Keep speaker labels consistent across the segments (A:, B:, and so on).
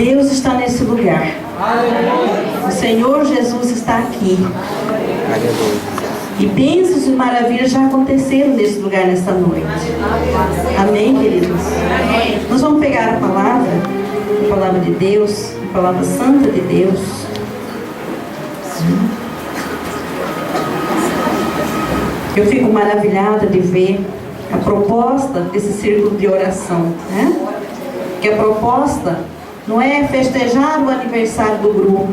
A: Deus está nesse lugar. O Senhor Jesus está aqui. E bênçãos e maravilhas já aconteceram nesse lugar nesta noite. Amém, queridos? Nós vamos pegar a palavra de Deus, a palavra santa de Deus. Eu fico maravilhada de ver a proposta desse círculo de oração, né? Que a proposta não é festejar o aniversário do grupo,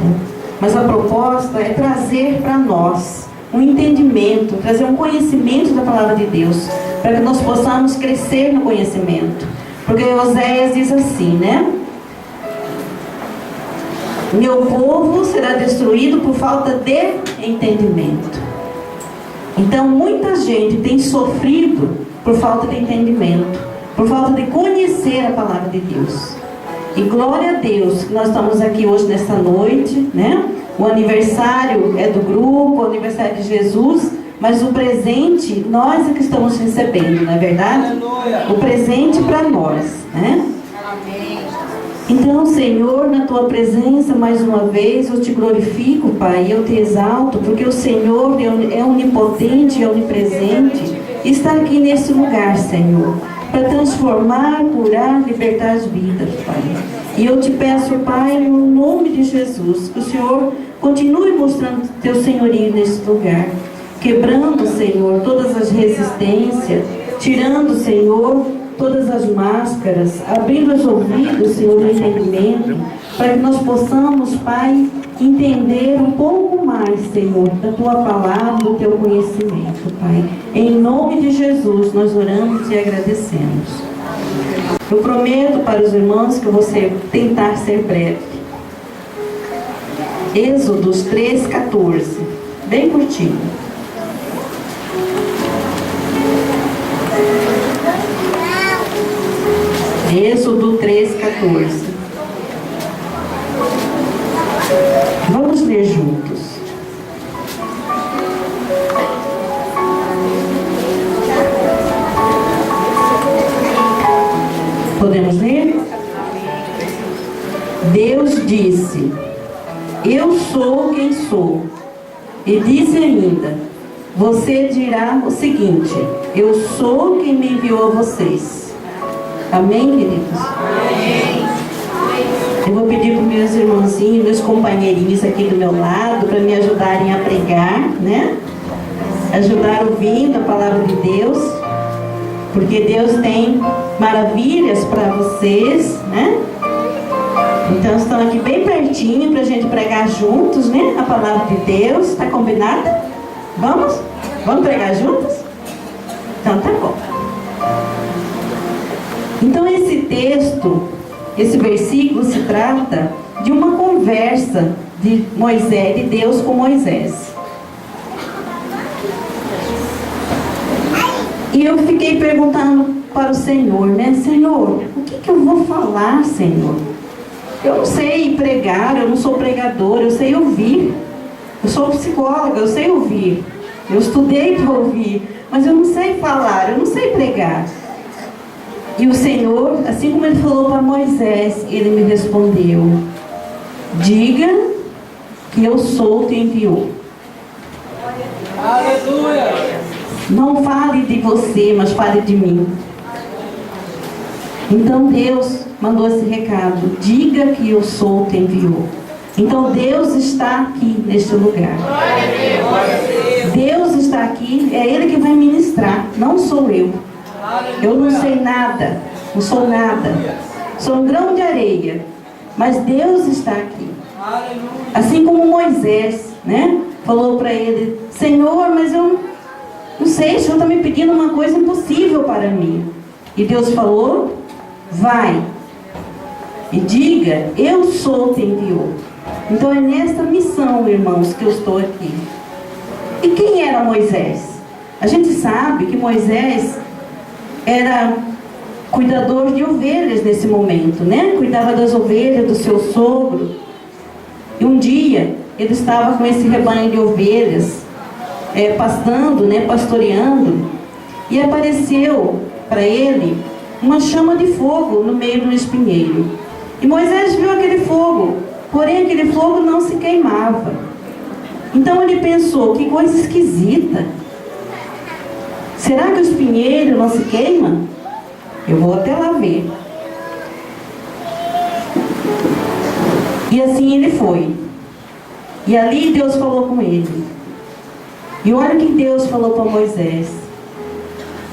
A: mas a proposta é trazer para nós um entendimento, trazer um conhecimento da palavra de Deus, para que nós possamos crescer no conhecimento. Porque Oséias diz assim, né? Meu povo será destruído por falta de entendimento. Então muita gente tem sofrido por falta de entendimento, por falta de conhecer a palavra de Deus. E glória a Deus que nós estamos aqui hoje nesta noite, né? O aniversário é do grupo, o aniversário de Jesus, mas o presente nós é que estamos recebendo, não é verdade? O presente para nós, né? Então, Senhor, na Tua presença, mais uma vez, eu Te glorifico, Pai, eu Te exalto, porque o Senhor é onipotente, é onipresente, e está aqui nesse lugar, Senhor, para transformar, curar, libertar as vidas, Pai. E eu Te peço, Pai, no nome de Jesus, que o Senhor continue mostrando Teu senhorio nesse lugar, quebrando, Senhor, todas as resistências, tirando, Senhor, todas as máscaras, abrindo os ouvidos, Senhor, no entendimento, para que nós possamos, Pai, entender um pouco mais, Senhor, da Tua palavra, do Teu conhecimento, Pai. Em nome de Jesus, nós oramos e agradecemos. Eu prometo para os irmãos que eu vou tentar ser breve. Êxodos 3:14, bem curtinho. Êxodo 3:14. Vamos ler juntos. Podemos ler? Deus disse: Eu sou quem sou. E disse ainda: Você dirá o seguinte: Eu sou quem me enviou a vocês. Amém, queridos? Amém. Eu vou pedir para os meus irmãozinhos, meus companheirinhos aqui do meu lado, para me ajudarem a pregar, né? Ajudar ouvindo a palavra de Deus, porque Deus tem maravilhas para vocês, né? Então estão aqui bem pertinho para a gente pregar juntos, né? A palavra de Deus, tá combinado? Vamos? Vamos pregar juntos? Então tá bom. Então esse texto, esse versículo se trata de uma conversa de Moisés, de Deus com Moisés. E eu fiquei perguntando para o Senhor, né? Senhor, o que eu vou falar, Senhor? Eu não sei pregar, eu não sou pregador, eu sei ouvir. Eu sou psicóloga, eu sei ouvir. Eu estudei para ouvir, mas eu não sei falar, eu não sei pregar. E o Senhor, assim como Ele falou para Moisés, Ele me respondeu: diga que eu sou te enviou. Aleluia! Não fale de você, mas fale de mim. Então Deus mandou esse recado: diga que eu sou te enviou. Então Deus está aqui neste lugar. Deus está aqui, é Ele que vai ministrar, não sou eu. Eu não sei nada, não sou nada, sou um grão de areia, mas Deus está aqui. Assim como Moisés, né? Falou para ele: Senhor, mas eu não sei, o Senhor está me pedindo uma coisa impossível para mim. E Deus falou: vai e diga, eu sou te enviou. Então é nesta missão, irmãos, que eu estou aqui. E quem era Moisés? A gente sabe que Moisés era cuidador de ovelhas nesse momento, né? Cuidava das ovelhas do seu sogro. E um dia ele estava com esse rebanho de ovelhas, pastando, né? Pastoreando, e apareceu para ele uma chama de fogo no meio do espinheiro. E Moisés viu aquele fogo, porém aquele fogo não se queimava. Então ele pensou: que coisa esquisita. Será que o espinheiro não se queima? Eu vou até lá ver. E assim ele foi. E ali Deus falou com ele. E olha o que Deus falou para Moisés: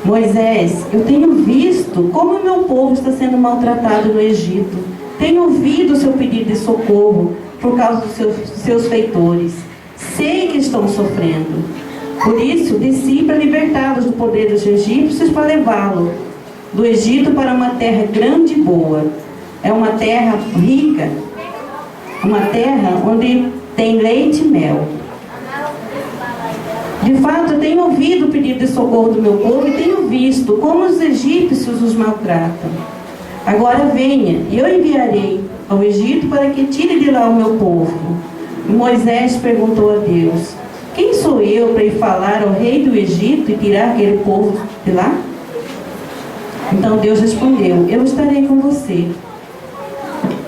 A: Moisés, eu tenho visto como o meu povo está sendo maltratado no Egito. Tenho ouvido o seu pedido de socorro por causa dos seus feitores. Sei que estão sofrendo. Por isso, desci para libertá-los do poder dos egípcios, para levá-lo do Egito para uma terra grande e boa. É uma terra rica, uma terra onde tem leite e mel. De fato, eu tenho ouvido o pedido de socorro do meu povo e tenho visto como os egípcios os maltratam. Agora venha, e eu enviarei ao Egito para que tire de lá o meu povo. Moisés perguntou a Deus: quem sou eu para ir falar ao rei do Egito e tirar aquele povo de lá? Então Deus respondeu: eu estarei com você.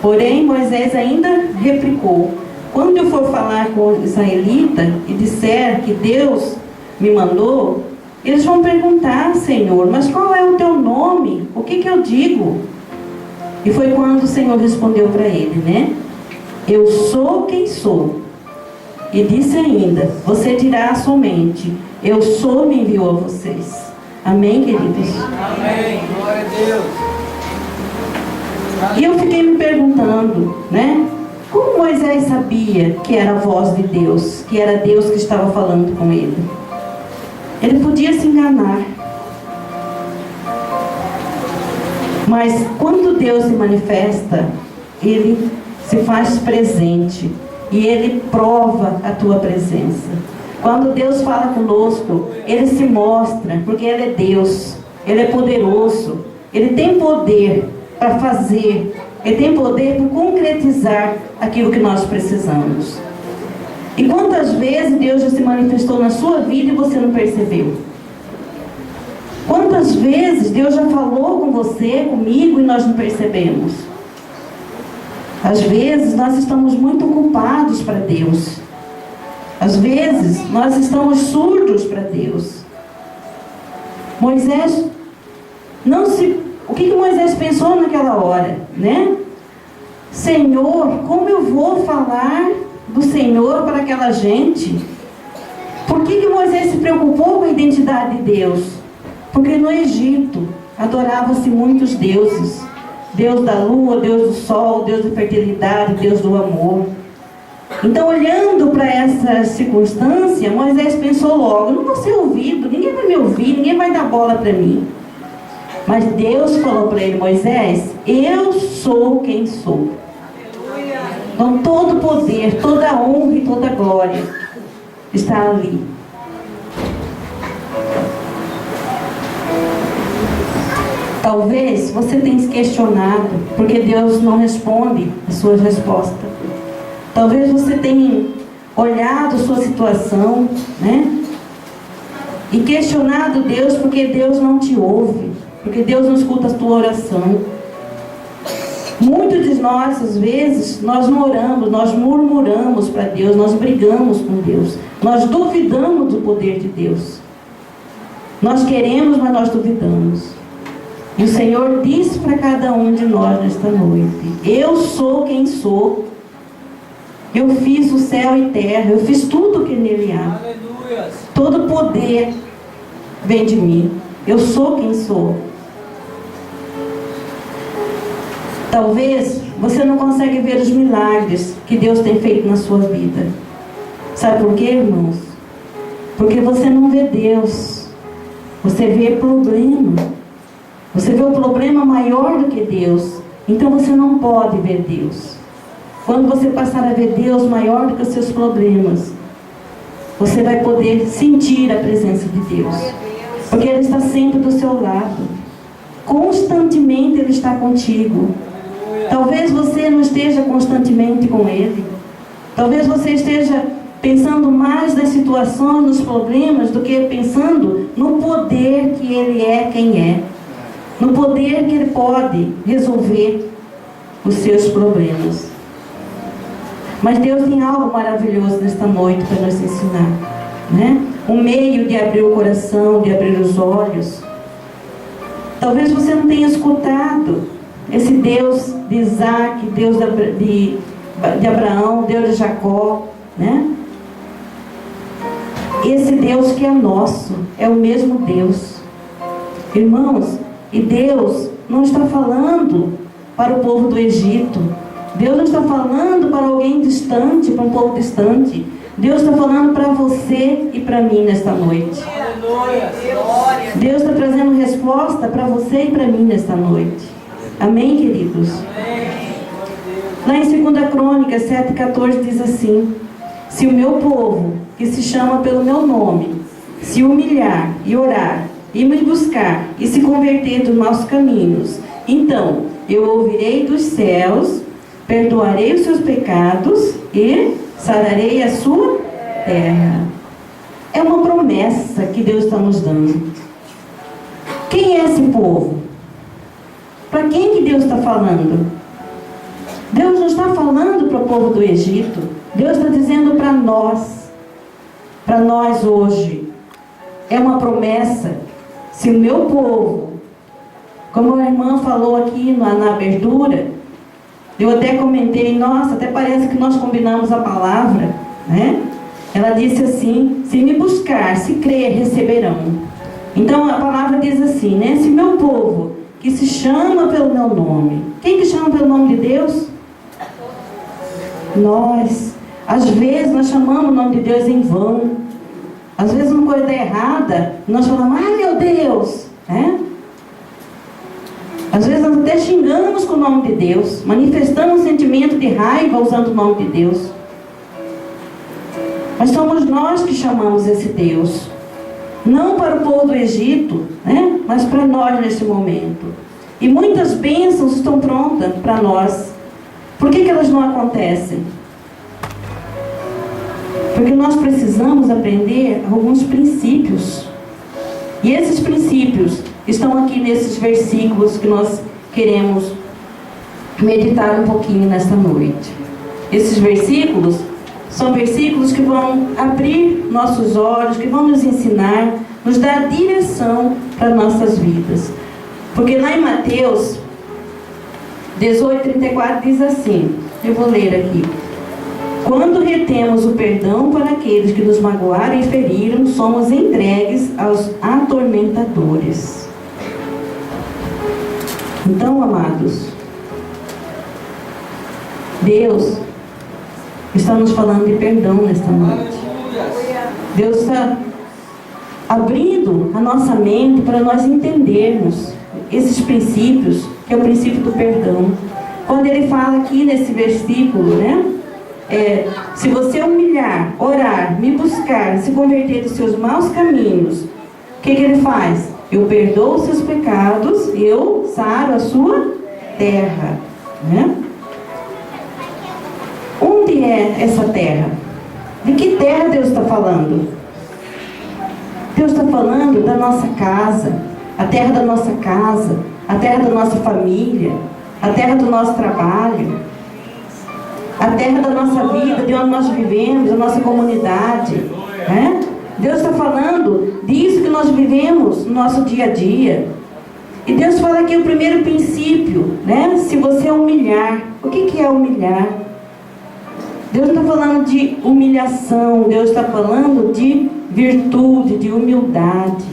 A: Porém Moisés ainda replicou: quando eu for falar com o israelita e disser que Deus me mandou, eles vão perguntar: Senhor, mas qual é o teu nome? O que eu digo? E foi quando o Senhor respondeu para ele, né? Eu sou quem sou. E disse ainda: você dirá somente: eu sou, me enviou a vocês. Amém, queridos?
B: Amém. Glória a Deus.
A: E eu fiquei me perguntando, né? Como Moisés sabia que era a voz de Deus, que era Deus que estava falando com ele? Ele podia se enganar. Mas quando Deus se manifesta, Ele se faz presente e Ele prova a tua presença. Quando Deus fala conosco, Ele se mostra, porque Ele é Deus, Ele é poderoso, Ele tem poder para fazer, Ele tem poder para concretizar aquilo que nós precisamos. E quantas vezes Deus já se manifestou na sua vida e você não percebeu? Quantas vezes Deus já falou com você, comigo, e nós não percebemos? Às vezes nós estamos muito ocupados para Deus. Às vezes nós estamos surdos para Deus. Moisés o que Moisés pensou naquela hora, né? Senhor, como eu vou falar do Senhor para aquela gente? Por que Moisés se preocupou com a identidade de Deus? Porque no Egito adorava-se muitos deuses. Deus da lua, Deus do sol, Deus da fertilidade, Deus do amor. Então, olhando para essa circunstância, Moisés pensou logo: não vou ser ouvido, ninguém vai me ouvir, ninguém vai dar bola para mim. Mas Deus falou para ele: Moisés, eu sou quem sou. Então todo poder, toda honra e toda glória está ali. Talvez você tenha se questionado porque Deus não responde as suas respostas. Talvez você tenha olhado a sua situação, né? E questionado Deus porque Deus não te ouve, porque Deus não escuta a tua oração. Muitos de nós, às vezes, nós não oramos, nós murmuramos para Deus, nós brigamos com Deus, nós duvidamos do poder de Deus. Nós queremos, mas nós duvidamos. E o Senhor disse para cada um de nós nesta noite: eu sou quem sou. Eu fiz o céu e terra, eu fiz tudo o que nele há.
B: Aleluia.
A: Todo poder vem de mim. Eu sou quem sou. Talvez você não consegue ver os milagres que Deus tem feito na sua vida. Sabe por quê, irmãos? Porque você não vê Deus. Você vê problema. Você vê o problema maior do que Deus. Então você não pode ver Deus. Quando você passar a ver Deus maior do que os seus problemas, você vai poder sentir a presença de Deus. Porque Ele está sempre do seu lado. Constantemente Ele está contigo. Talvez você não esteja constantemente com Ele. Talvez você esteja pensando mais nas situações, nos problemas, do que pensando no poder que Ele é quem é. No poder que Ele pode resolver os seus problemas. Mas Deus tem algo maravilhoso nesta noite para nos ensinar, né? Um meio de abrir o coração, de abrir os olhos. Talvez você não tenha escutado esse Deus de Isaac, Deus de Abraão, Deus de Jacó, né? Esse Deus que é nosso, é o mesmo Deus. Irmãos, e Deus não está falando para o povo do Egito. Deus não está falando para alguém distante, para um povo distante. Deus está falando para você e para mim nesta noite. Deus está trazendo resposta para você e para mim nesta noite. Amém, queridos? Lá em 2 Crônicas 7,14 diz assim: se o meu povo, que se chama pelo meu nome, se humilhar e orar, e me buscar, e se converter dos maus caminhos, então eu ouvirei dos céus, perdoarei os seus pecados e sararei a sua terra. É uma promessa que Deus está nos dando. Quem é esse povo? Para quem que Deus está falando? Deus não está falando para o povo do Egito. Deus está dizendo para nós hoje. É uma promessa. Se o meu povo, como a irmã falou aqui na abertura, eu até comentei, nossa, até parece que nós combinamos a palavra, né? Ela disse assim: se me buscar, se crer, receberão. Então a palavra diz assim, né? Se meu povo, que se chama pelo meu nome. Quem que chama pelo nome de Deus? Nós. Às vezes nós chamamos o nome de Deus em vão. Às vezes uma coisa errada, nós falamos, ai meu Deus, né? Às vezes nós até xingamos com o nome de Deus, manifestamos um sentimento de raiva usando o nome de Deus. Mas somos nós que chamamos esse Deus. Não para o povo do Egito, né? Mas para nós neste momento. E muitas bênçãos estão prontas para nós. Por que elas não acontecem? Porque nós precisamos aprender alguns princípios. E esses princípios estão aqui nesses versículos que nós queremos meditar um pouquinho nesta noite. Esses versículos são versículos que vão abrir nossos olhos, que vão nos ensinar, nos dar direção para nossas vidas. Porque lá em Mateus 18:34 diz assim, eu vou ler aqui: quando retemos o perdão para aqueles que nos magoaram e feriram, somos entregues aos atormentadores. Então, amados, Deus está nos falando de perdão nesta noite. Deus está abrindo a nossa mente para nós entendermos esses princípios, que é o princípio do perdão. Quando ele fala aqui nesse versículo, né? Se você humilhar, orar, me buscar, se converter dos seus maus caminhos, o que ele faz? Eu perdoo os seus pecados e eu saro a sua terra, né? Onde é essa terra? De que terra Deus está falando? Deus está falando da nossa casa, a terra da nossa casa, a terra da nossa família, a terra do nosso trabalho, a terra da nossa vida, de onde nós vivemos, a nossa comunidade, né? Deus está falando disso que nós vivemos no nosso dia a dia. E Deus fala aqui o primeiro princípio, né? Se você humilhar. O que é humilhar? Deus não está falando de humilhação, Deus está falando de virtude, de humildade.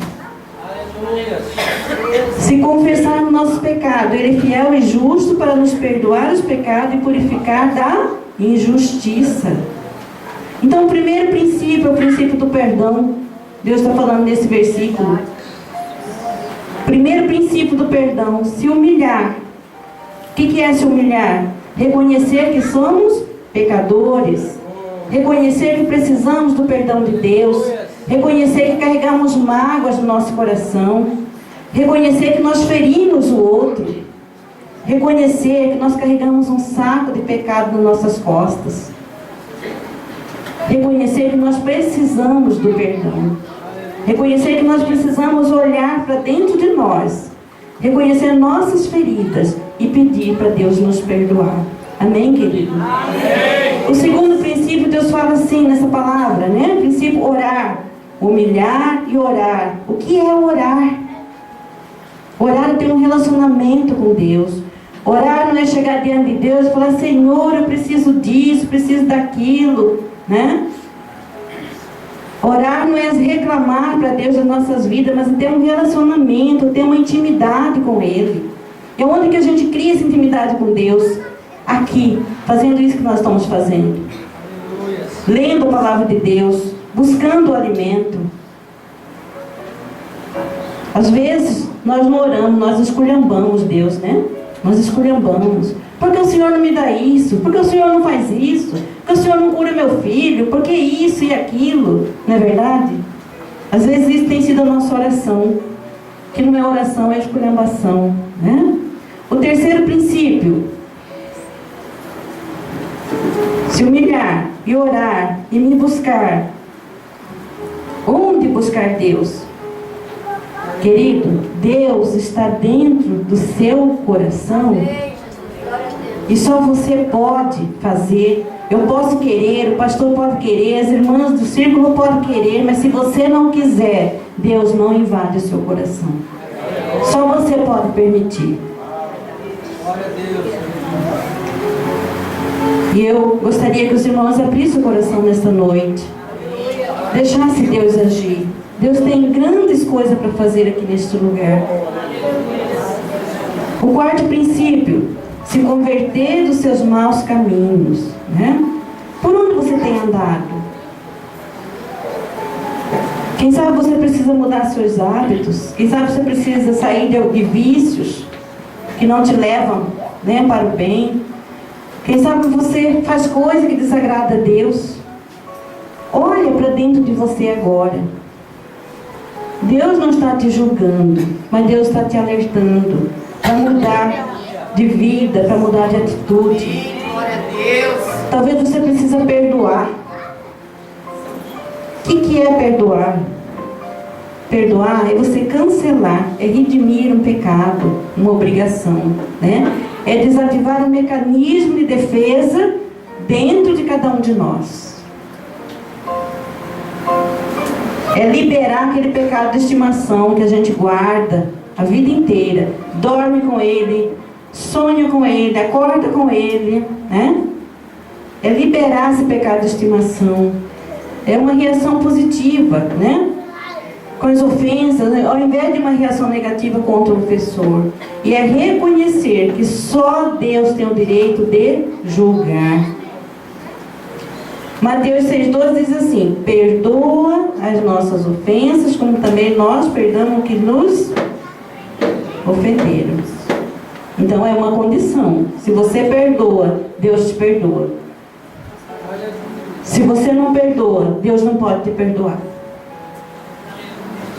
A: Se confessarmos nossos pecados, Ele é fiel e justo para nos perdoar os pecados e purificar da injustiça. Então o primeiro princípio é o princípio do perdão. Deus está falando nesse versículo. Primeiro princípio do perdão: se humilhar. O que é se humilhar? Reconhecer que somos pecadores, reconhecer que precisamos do perdão de Deus, reconhecer que carregamos mágoas no nosso coração, reconhecer que nós ferimos o outro, reconhecer que nós carregamos um saco de pecado nas nossas costas, reconhecer que nós precisamos do perdão, reconhecer que nós precisamos olhar para dentro de nós, reconhecer nossas feridas e pedir para Deus nos perdoar. Amém, querido? Amém. O segundo princípio, Deus fala assim nessa palavra, né? Princípio, orar, humilhar e orar. O que é orar? Orar é ter um relacionamento com Deus. Orar não é chegar diante de Deus e falar: Senhor, eu preciso disso, preciso daquilo, né? Orar não é reclamar para Deus das nossas vidas, mas é ter um relacionamento, ter uma intimidade com Ele. É onde que a gente cria essa intimidade com Deus? Aqui, fazendo isso que nós estamos fazendo. Lendo a palavra de Deus, buscando o alimento. Às vezes, nós não oramos, nós esculhambamos Deus, né? Nós esculhambamos. Por que o Senhor não me dá isso? Por que o Senhor não faz isso? Por que o Senhor não cura meu filho? Por que isso e aquilo? Não é verdade? Às vezes isso tem sido a nossa oração. Que não é oração, é esculhambação, né? O terceiro princípio: se humilhar. e orar e me buscar. Onde buscar Deus? Querido, Deus está dentro do seu coração. E só você pode fazer. Eu posso querer, o pastor pode querer, as irmãs do círculo podem querer, mas se você não quiser, Deus não invade o seu coração. Só você pode permitir.
B: Glória a Deus.
A: E eu gostaria que os irmãos abrissem o coração nesta noite. Deixasse Deus agir. Deus tem grandes coisas para fazer aqui neste lugar. O quarto princípio: se converter dos seus maus caminhos, né? Por onde você tem andado? Quem sabe você precisa mudar seus hábitos. Quem sabe você precisa sair de vícios que não te levam, né, para o bem. Quem sabe você faz coisa que desagrada a Deus. Olha para dentro de você agora. Deus não está te julgando, mas Deus está te alertando para mudar de vida, para mudar de atitude. Talvez você precisa perdoar. O que é perdoar? Perdoar é você cancelar, é redimir um pecado, uma obrigação, né? É desativar um mecanismo de defesa dentro de cada um de nós. É liberar aquele pecado de estimação que a gente guarda a vida inteira, dorme com ele, sonha com ele, acorda com ele, né? É liberar esse pecado de estimação. É uma reação positiva, né? Com as ofensas, ao invés de uma reação negativa contra o ofensor. E é reconhecer que só Deus tem o direito de julgar. Mateus 6,12 diz assim: perdoa as nossas ofensas, como também nós perdoamos que nos ofenderam. Então é uma condição. Se você perdoa, Deus te perdoa. Se você não perdoa, Deus não pode te perdoar.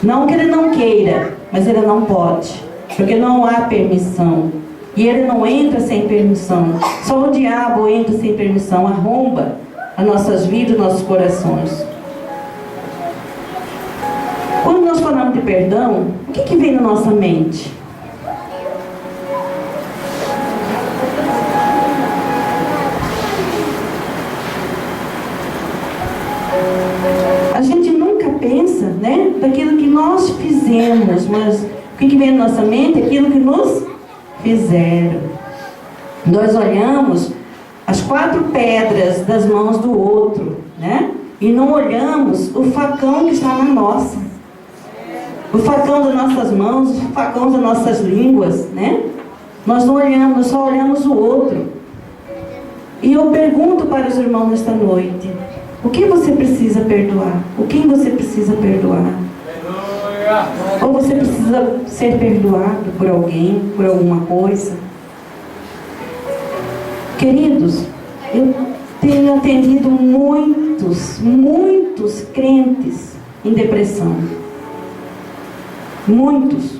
A: Não que Ele não queira, mas Ele não pode, porque não há permissão. E Ele não entra sem permissão. Só o diabo entra sem permissão, arromba as nossas vidas, nossos corações. Quando nós falamos de perdão, o que vem na nossa mente? A gente nunca pensa, né, daquilo que nós fizemos, mas o que vem na nossa mente é aquilo que nos fizeram. Nós olhamos as 4 pedras das mãos do outro, né? E não olhamos o facão que está na nossa. O facão das nossas mãos, o facão das nossas línguas, né? Nós não olhamos, nós só olhamos o outro. E eu pergunto para os irmãos nesta noite: o que você precisa perdoar? O quem você precisa perdoar? Ou você precisa ser perdoado por alguém, por alguma coisa? Queridos, eu tenho atendido muitos crentes em depressão. Muitos.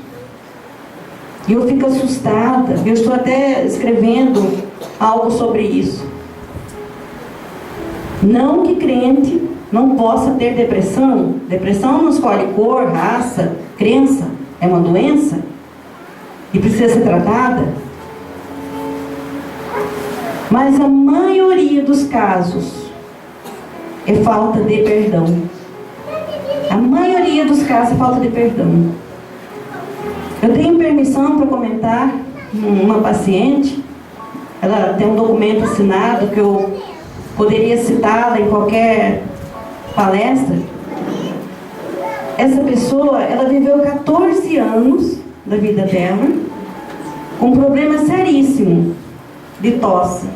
A: E eu fico assustada. Eu estou até escrevendo algo sobre isso. Não que crente não possa ter depressão. Depressão não escolhe cor, raça, crença. É uma doença e precisa ser tratada. Mas a maioria dos casos é falta de perdão. A maioria dos casos é falta de perdão. Eu tenho permissão para comentar uma paciente. Ela tem um documento assinado que eu poderia citá-la em qualquer palestra. Essa pessoa, ela viveu 14 anos da vida dela com um problema seríssimo de tosse.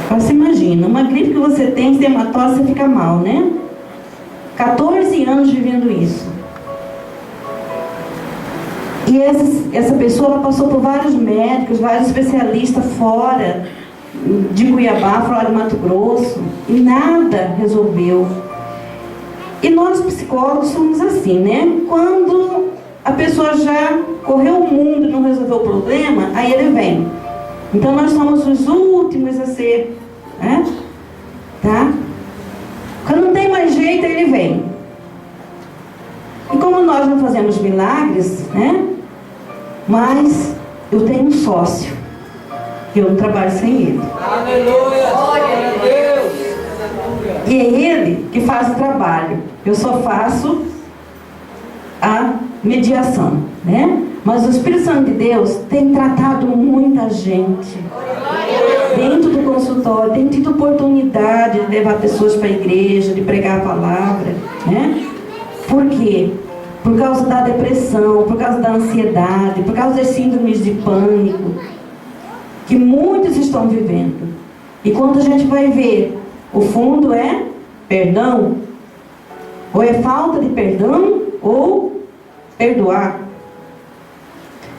A: Você imagina, uma gripe que você tem uma tosse, você fica mal, né? 14 anos vivendo isso. E essa pessoa, ela passou por vários médicos, vários especialistas fora de Cuiabá, fora de Mato Grosso, e nada resolveu. E nós psicólogos somos assim, né? Quando a pessoa já correu o mundo e não resolveu o problema, aí ele vem, Então nós somos os últimos a ser, né? Tá? Quando não tem mais jeito, ele vem. E como nós não fazemos milagres, né? Mas eu tenho um sócio. Eu não trabalho sem ele.
B: Aleluia! Glória a Deus!
A: E é ele que faz o trabalho. Eu só faço a mediação, né? Mas o Espírito Santo de Deus tem tratado muita gente dentro do consultório, tem tido oportunidade de levar pessoas para a igreja, de pregar a palavra, né? Por quê? Por causa da depressão, por causa da ansiedade, por causa das síndromes de pânico que muitos estão vivendo. E quando a gente vai ver, o fundo é perdão, ou é falta de perdão, ou perdoar.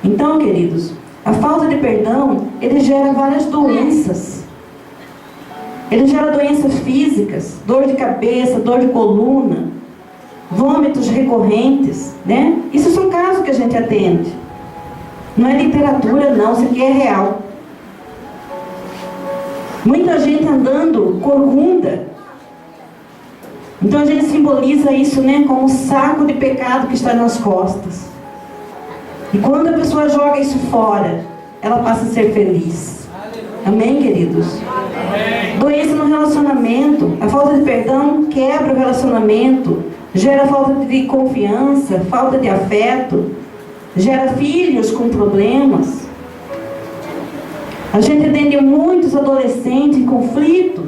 A: Então, queridos, a falta de perdão, ele gera várias doenças. Ele gera doenças físicas, dor de cabeça, dor de coluna, vômitos recorrentes, né? Isso são casos que a gente atende. Não é literatura, não, isso aqui é real. Muita gente andando corcunda. Então a gente simboliza isso, né, como um saco de pecado que está nas costas. E quando a pessoa joga isso fora, ela passa a ser feliz. Amém, queridos? Amém. Doença no relacionamento. A falta de perdão quebra o relacionamento, gera falta de confiança, falta de afeto, gera filhos com problemas. A gente atende muitos adolescentes em conflito,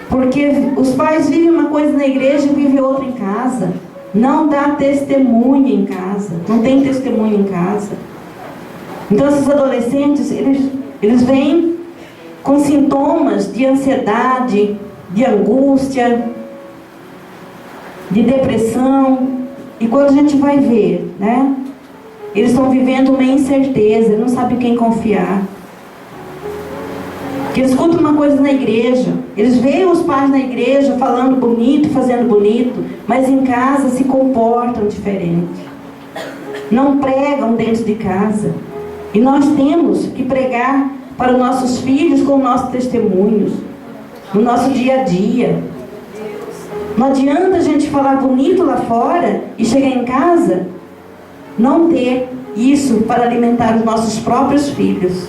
A: porque os pais vivem uma coisa na igreja e vivem outra em casa. Não dá testemunho em casa, não tem testemunho em casa. Então esses adolescentes, eles vêm com sintomas de ansiedade, de angústia, de depressão. E quando a gente vai ver, né, eles estão vivendo uma incerteza, não sabem quem confiar. Que eles escutam uma coisa na igreja, eles veem os pais na igreja falando bonito, fazendo bonito, mas em casa se comportam diferente. Não pregam dentro de casa. E nós temos que pregar para os nossos filhos com nossos testemunhos, no nosso dia a dia. Não adianta a gente falar bonito lá fora e chegar em casa não ter isso para alimentar os nossos próprios filhos.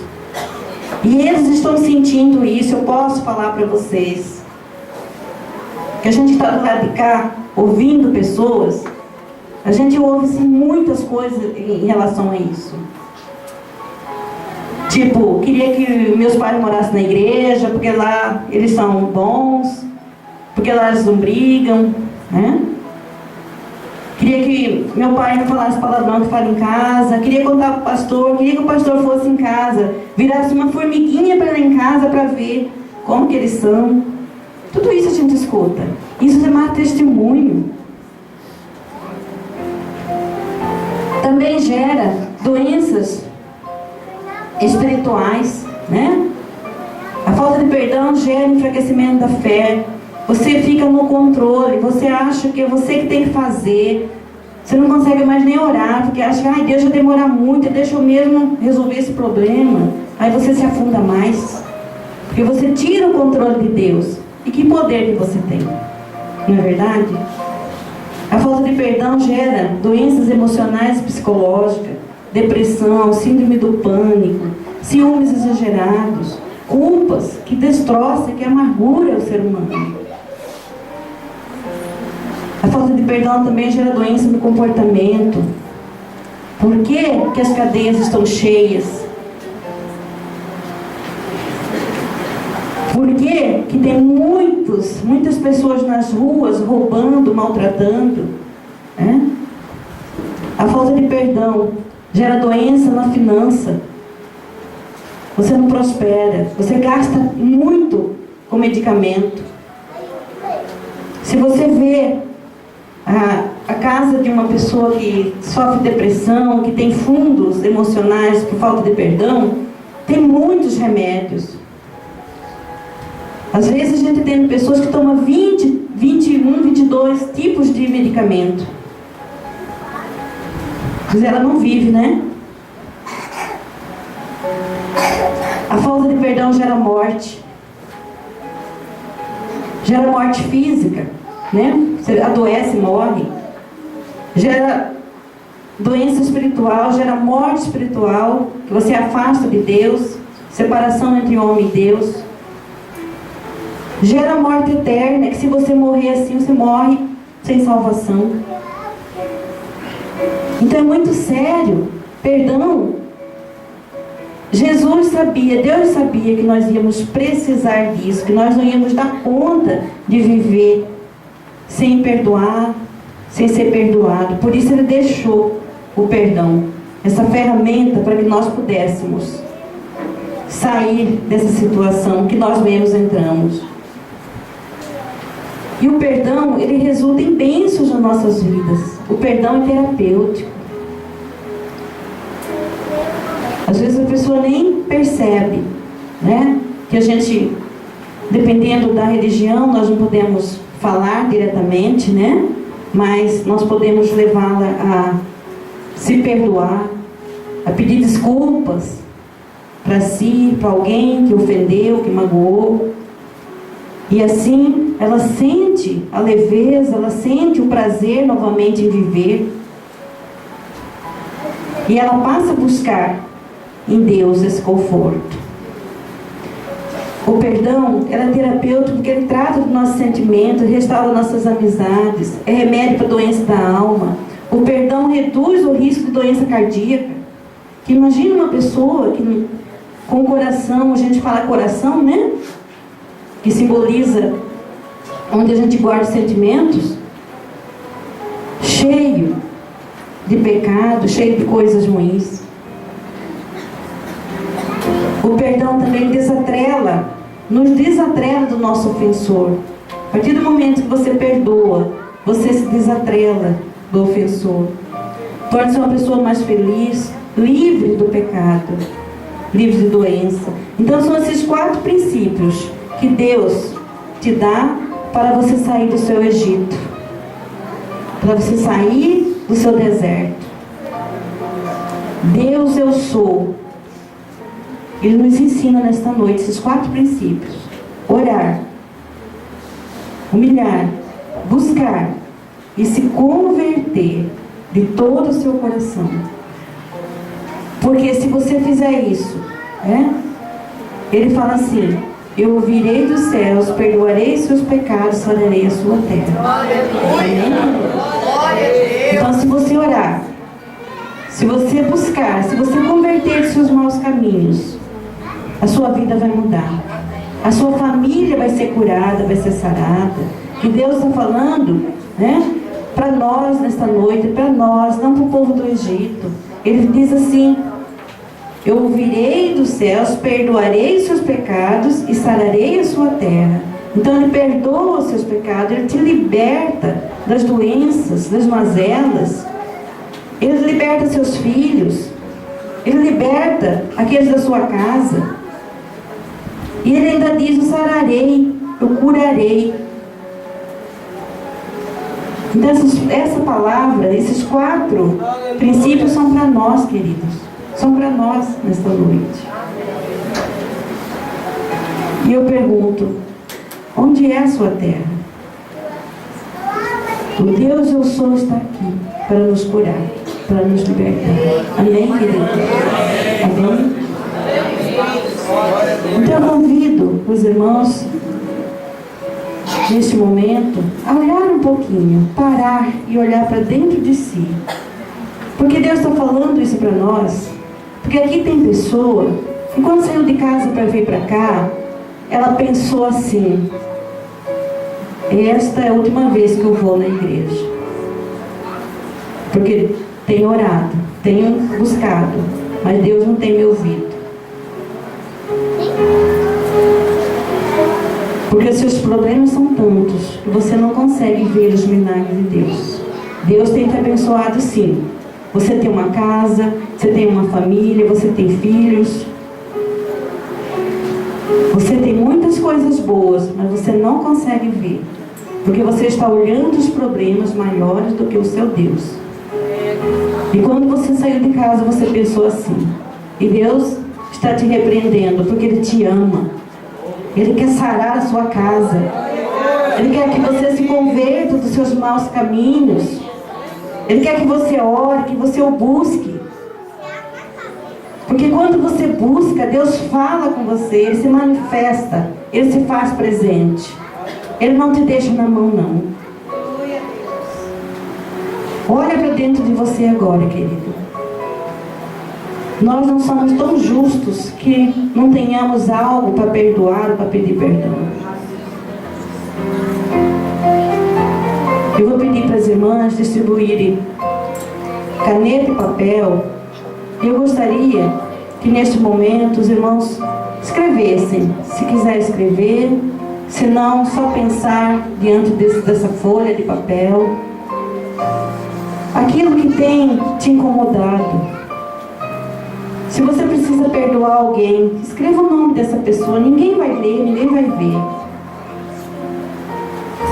A: E eles estão sentindo isso. Eu posso falar para vocês que a gente está do lado de cá ouvindo pessoas, a gente ouve assim, muitas coisas em relação a isso. Tipo, queria que meus pais morassem na igreja, porque lá eles são bons, porque lá eles não brigam, né? Queria que meu pai não falasse palavrão que fala em casa. Queria contar para o pastor. Queria que o pastor fosse em casa, virasse uma formiguinha para ir lá em casa para ver como que eles são. Tudo isso a gente escuta. Isso é mais testemunho. Também gera doenças espirituais, né? A falta de perdão gera enfraquecimento da fé. Você fica no controle, você acha que é você que tem que fazer. Você não consegue mais nem orar, porque acha que Deus vai demorar muito, deixa eu mesmo resolver esse problema. Aí você se afunda mais, porque você tira o controle de Deus. E que poder que você tem, não é verdade? A falta de perdão gera doenças emocionais e psicológicas, depressão, síndrome do pânico, ciúmes exagerados, culpas que destroçam, que amargura o ser humano. A falta de perdão também gera doença no comportamento. Por que que as cadeias estão cheias? Por que que tem muitas pessoas nas ruas roubando, maltratando? Né? A falta de perdão gera doença na finança. Você não prospera. Você gasta muito com medicamento. Se você vê a casa de uma pessoa que sofre depressão, que tem fundos emocionais por falta de perdão, tem muitos remédios. Às vezes a gente tem pessoas que tomam 20, 21, 22 tipos de medicamento. Mas ela não vive, né? A falta de perdão gera morte. Gera morte física, né? Você adoece, morre. Gera doença espiritual, gera morte espiritual, que você afasta de Deus, separação entre homem e Deus. Gera morte eterna, que se você morrer assim, você morre sem salvação. Então é muito sério. Perdão. Jesus sabia, Deus sabia que nós íamos precisar disso, que nós não íamos dar conta de viver sem perdoar, sem ser perdoado. Por isso Ele deixou o perdão, essa ferramenta para que nós pudéssemos sair dessa situação que nós mesmos entramos. E o perdão, ele resulta em bênçãos nas nossas vidas. O perdão é terapêutico. Às vezes a pessoa nem percebe, né? Que a gente, dependendo da religião, nós não podemos falar diretamente, né? Mas nós podemos levá-la a se perdoar, a pedir desculpas para si, para alguém que ofendeu, que magoou. E assim ela sente a leveza, ela sente o prazer novamente em viver. E ela passa a buscar em Deus esse conforto. O perdão é terapêutico porque ele trata dos nossos sentimentos, restaura nossas amizades, é remédio para a doença da alma. O perdão reduz o risco de doença cardíaca. Que imagina uma pessoa que, com o coração, a gente fala coração, né? Que simboliza onde a gente guarda os sentimentos, cheio de pecado, cheio de coisas ruins. O perdão também nos desatrela do nosso ofensor. A partir do momento que você perdoa, você se desatrela do ofensor. Torna-se uma pessoa mais feliz, livre do pecado, livre de doença. Então são esses 4 princípios que Deus te dá para você sair do seu Egito, para você sair do seu deserto. Deus eu sou. Ele nos ensina nesta noite esses 4 princípios: orar, humilhar, buscar e se converter de todo o seu coração. Porque se você fizer isso, né? Ele fala assim: eu ouvirei dos céus, perdoarei seus pecados, sararei a sua terra. Amém? Então, se você orar, se você buscar, se você converter de seus maus caminhos, a sua vida vai mudar. A sua família vai ser curada, vai ser sarada. Que Deus está falando, né? Para nós nesta noite, para nós, não para o povo do Egito. Ele diz assim: eu ouvirei dos céus, perdoarei os seus pecados e sararei a sua terra. Então Ele perdoa os seus pecados, Ele te liberta das doenças, das mazelas. Ele liberta seus filhos, Ele liberta aqueles da sua casa. E Ele ainda diz: eu sararei, eu curarei. Então essa palavra, esses 4 princípios são para nós, queridos. São para nós nesta noite. E eu pergunto: onde é a sua terra? O Deus eu sou está aqui para nos curar, para nos libertar. Amém, querido? Amém? Então eu convido os irmãos, neste momento, a olhar um pouquinho, parar e olhar para dentro de si. Porque Deus está falando isso para nós. Porque aqui tem pessoa que quando saiu de casa para vir para cá, ela pensou assim: esta é a última vez que eu vou na igreja. Porque tenho orado, tenho buscado, mas Deus não tem me ouvido. Porque os seus problemas são tantos que você não consegue ver os milagres de Deus. Deus tem te abençoado sim. Você tem uma casa, você tem uma família, você tem filhos. Você tem muitas coisas boas, mas você não consegue ver. Porque você está olhando os problemas maiores do que o seu Deus. E quando você saiu de casa, você pensou assim: e Deus está te repreendendo, porque Ele te ama. Ele quer sarar a sua casa. Ele quer que você se converta dos seus maus caminhos. Ele quer que você ore, que você o busque. Porque quando você busca, Deus fala com você, Ele se manifesta, Ele se faz presente. Ele não te deixa na mão, não. Olha para dentro de você agora, querido. Nós não somos tão justos que não tenhamos algo para perdoar ou para pedir perdão. Eu vou pedir para as irmãs distribuírem caneta e papel. Eu gostaria que neste momento os irmãos escrevessem, se quiser escrever, se não, só pensar diante dessa folha de papel, aquilo que tem te incomodado. Se você precisa perdoar alguém, escreva o nome dessa pessoa, ninguém vai ler, ninguém vai ver.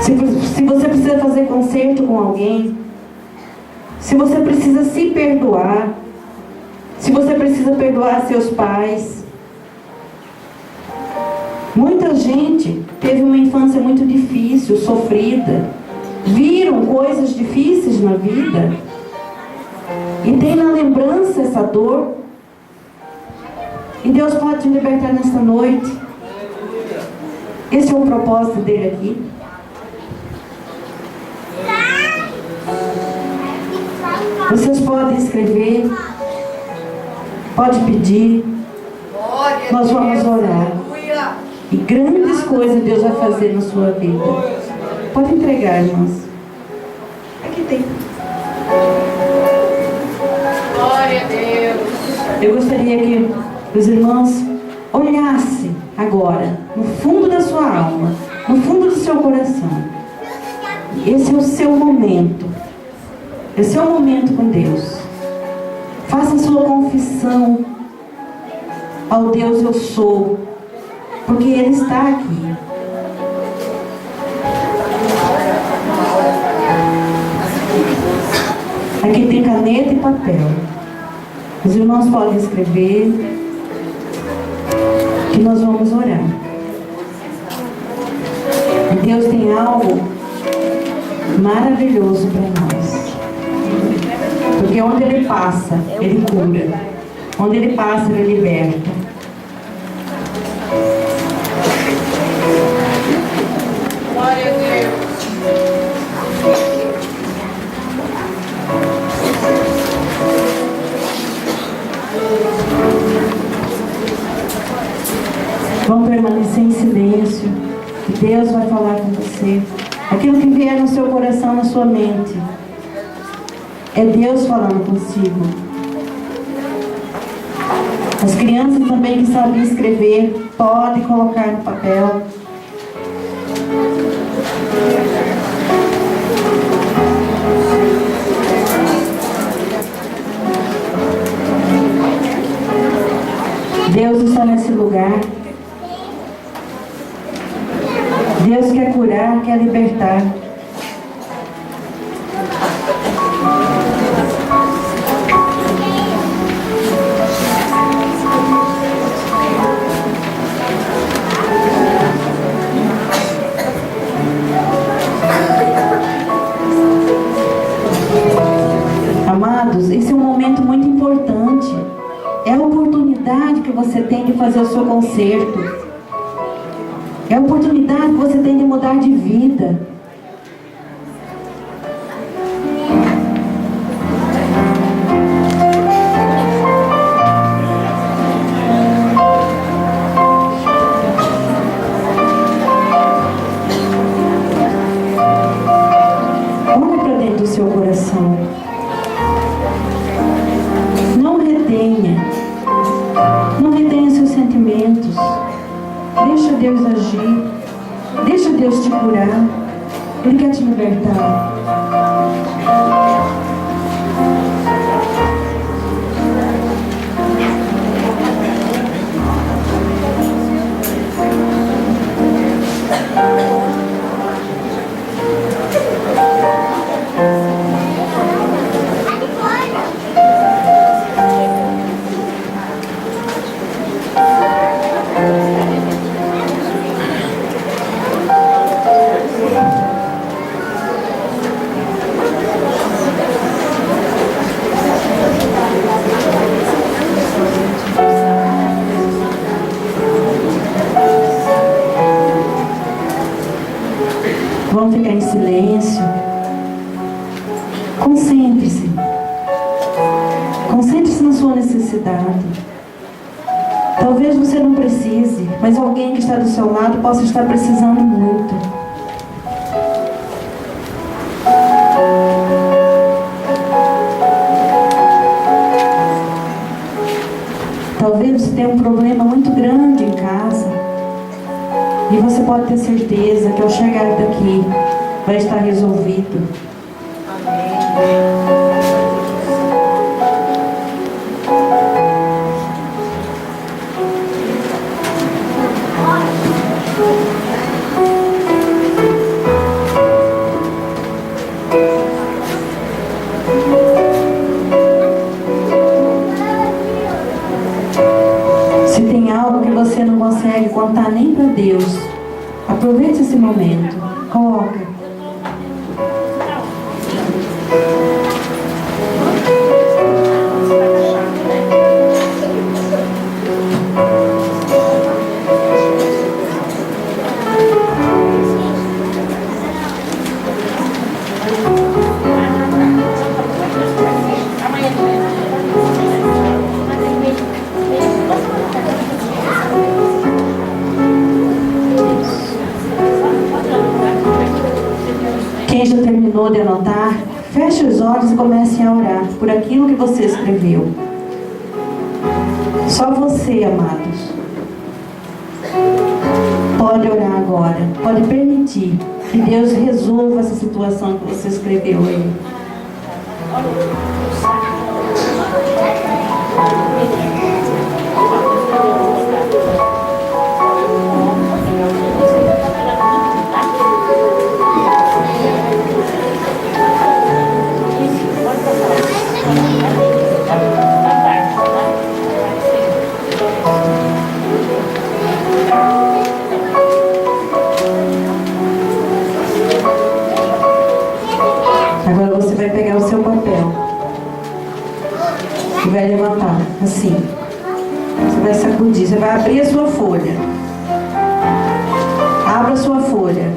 A: Se você precisa fazer conserto com alguém, se você precisa se perdoar, se você precisa perdoar seus pais. Muita gente teve uma infância muito difícil, sofrida, viram coisas difíceis na vida e tem na lembrança essa dor. E Deus pode te libertar nesta noite. Esse é o propósito dele aqui. Vocês podem escrever, pode pedir. Nós vamos orar. E grandes coisas Deus vai fazer na sua vida. Pode entregar, irmãos. Aqui tem.
B: Glória a Deus.
A: Eu gostaria que os irmãos olhassem agora, no fundo da sua alma, no fundo do seu coração. Esse é o seu momento. Esse é o momento com Deus. Faça a sua confissão ao Deus eu sou, porque Ele está aqui. Aqui tem caneta e papel. Os irmãos podem escrever, que nós vamos orar. E Deus tem algo maravilhoso para nós. Porque onde Ele passa, Ele cura. Onde Ele passa, Ele liberta.
B: Glória a Deus.
A: Vamos permanecer em silêncio. E Deus vai falar com você. Aquilo que vier no seu coração, na sua mente, é Deus falando consigo. As crianças também que sabem escrever, podem colocar no papel. Deus está nesse lugar. Deus quer curar, quer libertar. Amados, esse é um momento muito importante. É a oportunidade que você tem de fazer o seu conserto. É a oportunidade que você tem de mudar de vida. Olha para dentro do seu coração. Não retenha. Não retenha seus sentimentos. Deixa Deus agir. Deixa Deus te curar. Ele quer te libertar. Concentre-se. Concentre-se na sua necessidade. Talvez você não precise, mas alguém que está do seu lado possa estar precisando muito. Talvez você tenha um problema muito grande em casa. E você pode ter certeza que ao chegar daqui vai estar resolvido. Se tem algo que você não consegue contar nem para Deus, aproveite esse momento. Coloca. Quem já terminou de anotar, feche os olhos e comece a orar por aquilo que você escreveu. Só você, amados, pode orar agora, pode permitir que Deus resolva essa situação que você escreveu aí. Agora você vai pegar o seu papel e vai levantar assim. Você vai sacudir, você vai abrir a sua folha. Abra a sua folha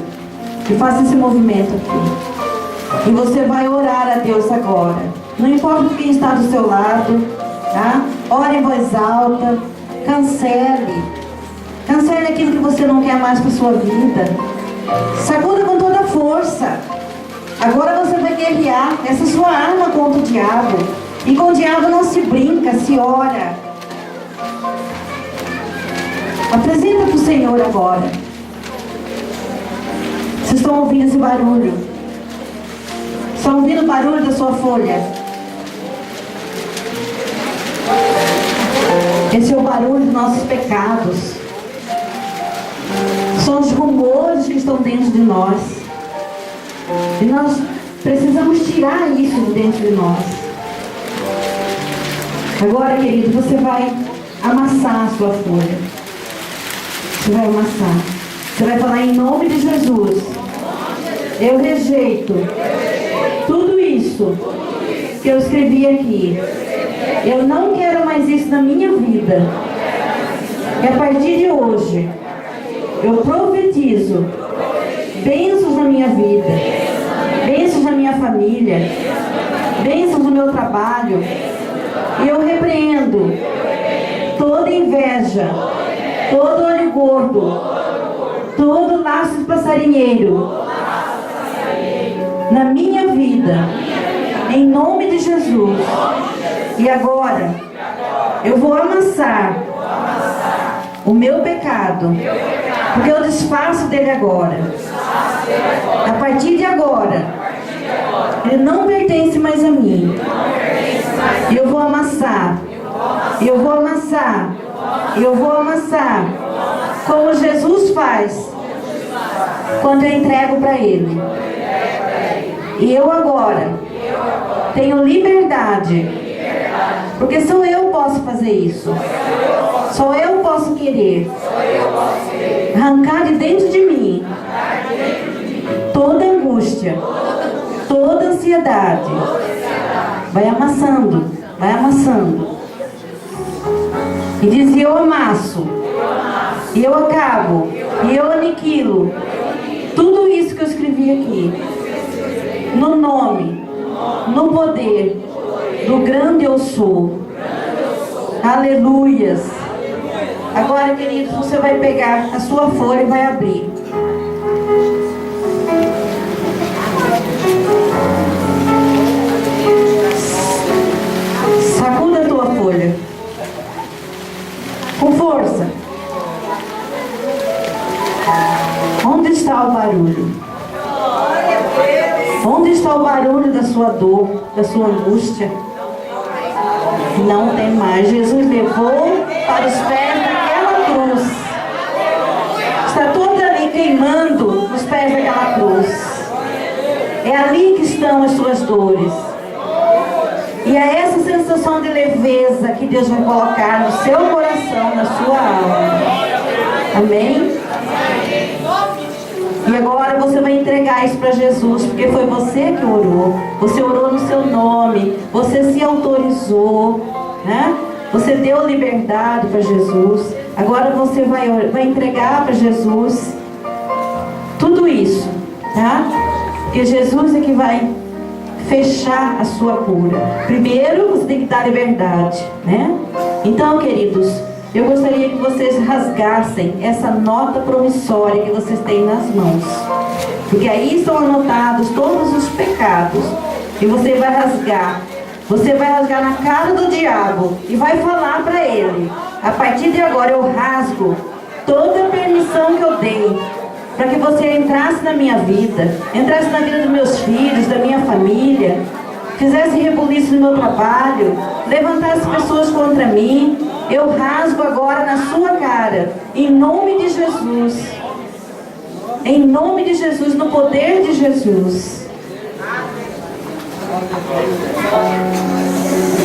A: e faça esse movimento aqui. E você vai orar a Deus agora. Não importa quem está do seu lado, tá? Ore em voz alta. Cancele. Cancele aquilo que você não quer mais para sua vida. Sacuda com toda a força. Agora você vai guerrear. Essa é sua arma contra o diabo. E com o diabo não se brinca, se ora. Apresenta para o Senhor agora. Vocês estão ouvindo esse barulho? Estão ouvindo o barulho da sua folha? Esse é o barulho dos nossos pecados. São os rumores que estão dentro de nós. E nós precisamos tirar isso de dentro de nós. Agora, querido, você vai amassar a sua folha. Você vai amassar. Você vai falar em nome de Jesus. Eu rejeito tudo isso que eu escrevi aqui. Eu não quero mais isso na minha vida. E a partir de hoje, eu profetizo bênçãos na minha vida, bênçãos na minha família, bênçãos no meu trabalho. E eu repreendo toda inveja, todo olho gordo, todo laço de passarinheiro na minha vida, em nome de Jesus. E agora eu vou amassar o meu pecado, porque eu desfaço dele agora. A partir de agora, ele não pertence mais a mim. E eu vou amassar, e eu vou amassar, e eu vou amassar, como Jesus faz quando eu entrego para Ele. E eu agora tenho liberdade, porque só eu posso fazer isso. Só eu posso querer arrancar de dentro de mim toda angústia, toda ansiedade. Vai amassando, vai amassando. E diz: eu amasso, e eu acabo, e eu aniquilo tudo isso que eu escrevi aqui, no nome no poder do grande eu sou. Aleluias. Agora, queridos, você vai pegar a sua folha e vai abrir. Sacuda a tua folha. Com força. Onde está o barulho? Onde está o barulho da sua dor, da sua angústia? Não tem mais. Jesus levou para os pés daquela cruz. Está tudo ali queimando nos pés daquela cruz. É ali que estão as suas dores. E é essa sensação de leveza que Deus vai colocar no seu coração, na sua alma. Amém? E agora você vai entregar isso para Jesus, porque foi você que orou. Você orou no seu nome. Você se autorizou, né? Você deu liberdade para Jesus. Agora você vai entregar para Jesus tudo isso, tá? Porque Jesus é que vai fechar a sua cura. Primeiro você tem que dar liberdade, né? Então, queridos, eu gostaria que vocês rasgassem essa nota promissória que vocês têm nas mãos, porque aí estão anotados todos os pecados. E você vai rasgar. Você vai rasgar na cara do diabo e vai falar para ele: a partir de agora eu rasgo toda a permissão que eu dei para que você entrasse na minha vida, entrasse na vida dos meus filhos, da minha família, fizesse rebuliço no meu trabalho, levantasse pessoas contra mim. Eu rasgo agora na sua cara, em nome de Jesus. Em nome de Jesus, no poder de Jesus.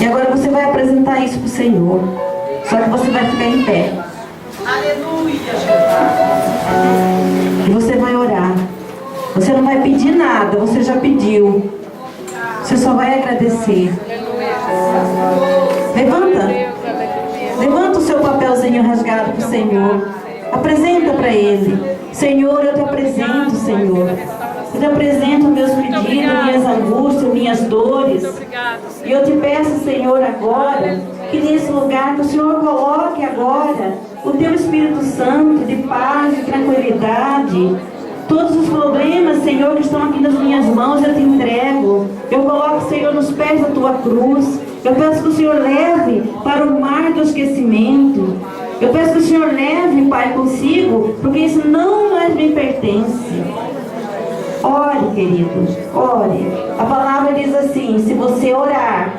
A: E agora você vai apresentar isso para o Senhor. Só que você vai ficar em pé.
B: Aleluia.
A: E você vai orar. Você não vai pedir nada, você já pediu. Você só vai agradecer. Levanta. Levanta o seu papelzinho rasgado para o Senhor. Apresenta para Ele. Senhor, eu te apresento, Senhor. Eu te apresento meus pedidos, minhas angústias, minhas dores. E eu te peço, Senhor, agora, que nesse lugar que o Senhor coloque agora o teu Espírito Santo de paz e tranquilidade. Todos os problemas, Senhor, que estão aqui nas minhas mãos, eu te entrego. Eu coloco, Senhor, nos pés da tua cruz. Eu peço que o Senhor leve para o mar do esquecimento. Eu peço que o Senhor leve, Pai, consigo, porque isso não mais me pertence. Ore, querido, ore. A palavra diz assim: se você orar,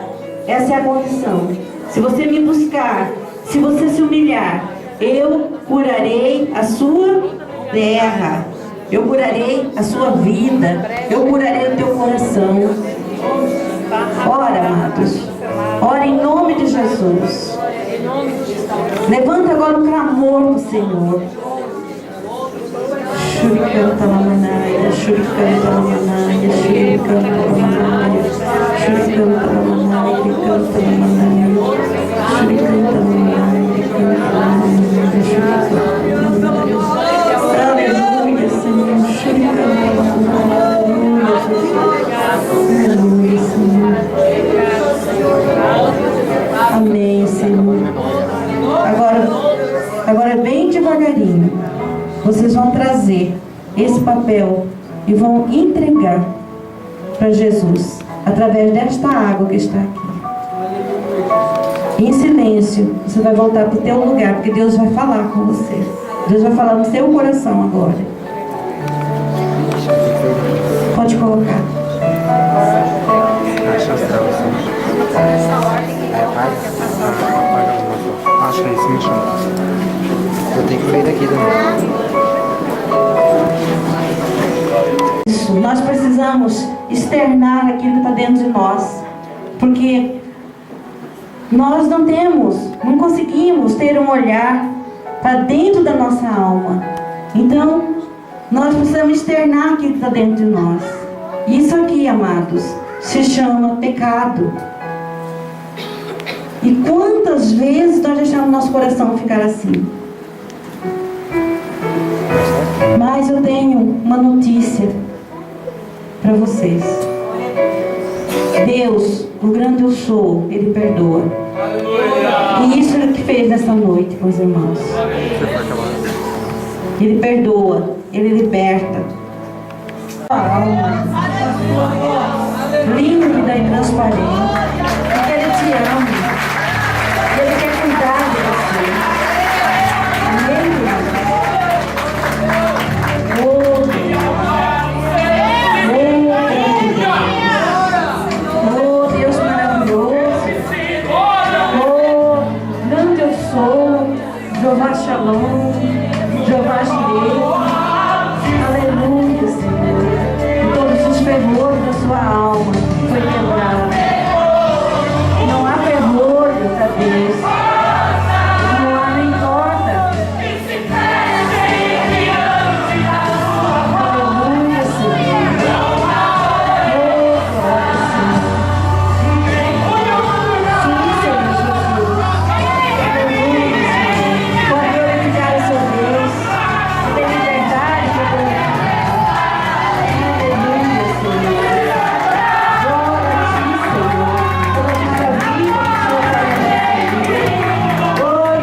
A: essa é a condição. Se você me buscar, se você se humilhar, eu curarei a sua terra. Eu curarei a sua vida. Eu curarei o teu coração. Ora, amados. Ora em nome de Jesus. Levanta agora o clamor do Senhor. Shuricanta Lamanaia, Shuricanta Lamanaia, Shuricanta Lamanaia, Shuricanta Lamanaia, Shuricanta Lamanaia, Shuricanta Lamanaia, Shuricanta Lamanaia. Aleluia, Senhor. Shuricanta Lamanaia. Aleluia, Senhor. Amém, Senhor. Agora bem devagarinho, vocês vão trazer esse papel e vão entregar para Jesus através desta água que está aqui. Em silêncio, você vai voltar para o teu lugar, porque Deus vai falar com você. Deus vai falar no seu coração agora. Pode colocar.
C: Acho que é isso mesmo. Eu tenho que ler daqui também.
A: Isso, nós precisamos externar aquilo que está dentro de nós, porque nós não conseguimos ter um olhar para dentro da nossa alma. Então, nós precisamos externar aquilo que está dentro de nós. Isso aqui, amados, se chama pecado. E quantas vezes nós deixamos nosso coração ficar assim? Mas eu tenho uma notícia para vocês. Deus, o grande eu sou, Ele perdoa. E isso é o que fez nessa noite, meus irmãos. Ele perdoa, Ele liberta. A alma límpida e transparente. Porque Ele te ama. Ele quer cuidar de você. Amém, irmão? Oh, Deus maravilhoso. Oh, grande eu sou. Jeová Shalom. Jeová Jireh. Aleluia, Senhor. E todos os fervores da sua alma foi quebrado. Não há fervor para Deus. Não há nem corda. Aleluia, Senhor. Oh, glória, Senhor. Sim, Senhor Jesus. Aleluia, Senhor. Pode glorificar o seu Deus. Tem liberdade para glorificar. Aleluia, Senhor. Glória a ti, Senhor. Toda maravilha que o Senhor faz na minha vida. Oi,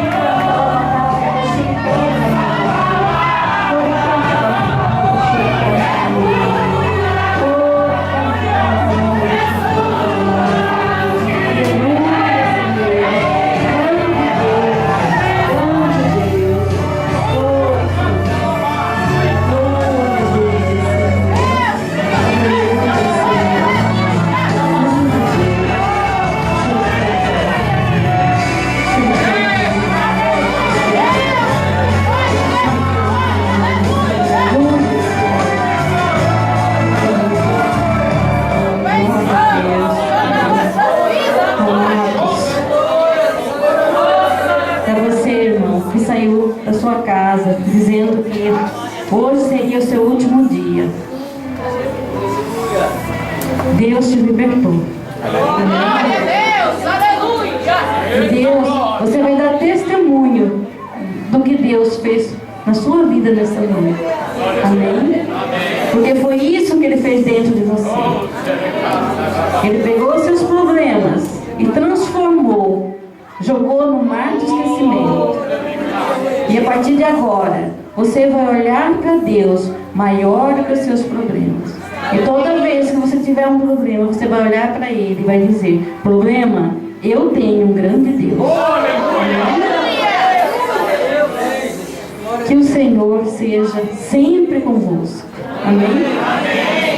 A: para você, irmão, que saiu da sua casa dizendo que hoje seria o seu último dia. Deus te libertou. E Deus, você vai dar testemunho do que Deus fez na sua vida nessa noite. Amém? Porque foi isso que Ele fez dentro de você. Ele pegou os seus problemas e transformou, jogou no mar do esquecimento. E a partir de agora, você vai olhar para Deus maior do que os seus problemas. E toda vez que você tiver um problema, você vai olhar para Ele e vai dizer: problema, eu tenho um grande Deus. Que o Senhor seja sempre convosco. Amém?